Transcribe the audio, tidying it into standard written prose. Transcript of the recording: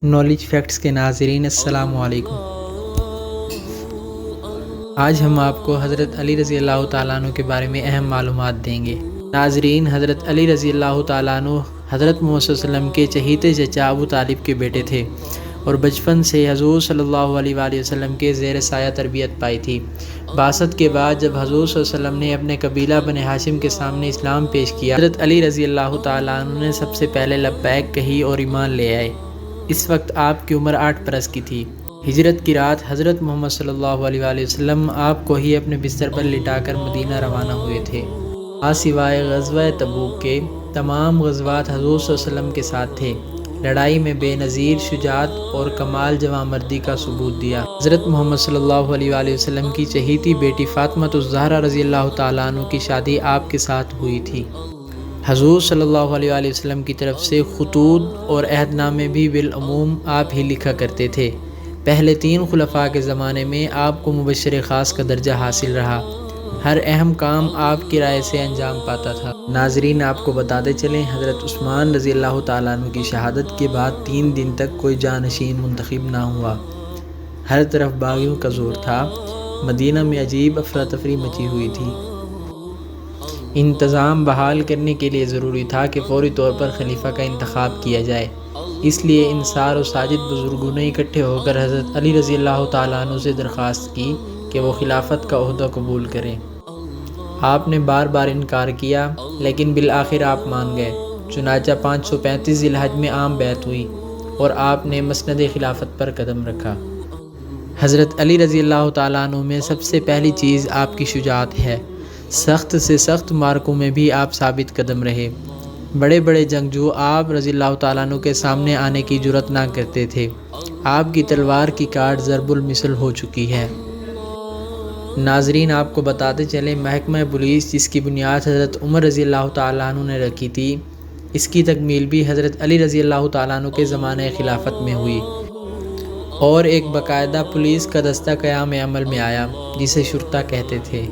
Knowledge facts کے ناظرین السلام علیکم۔ آج ہم آپ کو حضرت علی رضی اللہ تعالیٰ عنہ کے بارے میں اہم معلومات دیں گے۔ ناظرین، حضرت علی رضی اللہ تعالیٰ عنہ حضرت محمد صلی اللہ علیہ وسلم کے چہیتے چچا ابو طالب کے بیٹے تھے اور بچپن سے حضور صلی اللہ علیہ وآلہ وسلم کے زیر سایہ تربیت پائی تھی۔ بعثت کے بعد جب حضور صلی اللہ علیہ وسلم نے اپنے قبیلہ بنی ہاشم کے سامنے اسلام پیش کیا، حضرت علی رضی اللہ تعالیٰ عنہ نے سب سے پہلے لبیک کہی اور ایمان لے آئے۔ اس وقت آپ کی عمر 8 برس کی تھی۔ ہجرت کی رات حضرت محمد صلی اللہ علیہ وآلہ وسلم آپ کو ہی اپنے بستر پر لٹا کر مدینہ روانہ ہوئے تھے۔ سوائے غزوہ تبوک کے تمام غزوات حضور صلی اللہ علیہ وسلم کے ساتھ تھے۔ لڑائی میں بے نظیر شجاعت اور کمال جواں مردی کا ثبوت دیا۔ حضرت محمد صلی اللہ علیہ وآلہ وسلم کی چہیتی بیٹی فاطمہ الزہرا رضی اللہ تعالیٰ عنہ کی شادی آپ کے ساتھ ہوئی تھی۔ حضور صلی اللہ علیہ وآلہ وسلم کی طرف سے خطوط اور عہد نامے بھی بالعموم آپ ہی لکھا کرتے تھے۔ پہلے 3 خلفاء کے زمانے میں آپ کو مبشر خاص کا درجہ حاصل رہا۔ ہر اہم کام آپ کی رائے سے انجام پاتا تھا۔ ناظرین، آپ کو بتاتے چلیں، حضرت عثمان رضی اللہ تعالیٰ عنہ کی شہادت کے بعد 3 دن تک کوئی جانشین منتخب نہ ہوا۔ ہر طرف باغیوں کا زور تھا۔ مدینہ میں عجیب افراتفری مچی ہوئی تھی۔ انتظام بحال کرنے کے لیے ضروری تھا کہ فوری طور پر خلیفہ کا انتخاب کیا جائے۔ اس لیے انصار و ساجد بزرگوں نے اکٹھے ہو کر حضرت علی رضی اللہ تعالیٰ عنہ سے درخواست کی کہ وہ خلافت کا عہدہ قبول کریں۔ آپ نے بار بار انکار کیا، لیکن بالآخر آپ مان گئے۔ چنانچہ 535 ذی الحج میں عام بیعت ہوئی اور آپ نے مسند خلافت پر قدم رکھا۔ حضرت علی رضی اللہ تعالیٰ عنہ میں سب سے پہلی چیز آپ کی شجاعت ہے۔ سخت سے سخت مارکوں میں بھی آپ ثابت قدم رہے۔ بڑے بڑے جنگجو آپ رضی اللہ تعالیٰ عنہ کے سامنے آنے کی جرأت نہ کرتے تھے۔ آپ کی تلوار کی کاٹ ضرب المثل ہو چکی ہے۔ ناظرین، آپ کو بتاتے چلیں، محکمہ پولیس جس کی بنیاد حضرت عمر رضی اللہ تعالیٰ عنہ نے رکھی تھی، اس کی تکمیل بھی حضرت علی رضی اللہ تعالیٰ عنہ کے زمانہ خلافت میں ہوئی اور ایک باقاعدہ پولیس کا دستہ قیام عمل میں آیا، جسے شرطہ کہتے تھے۔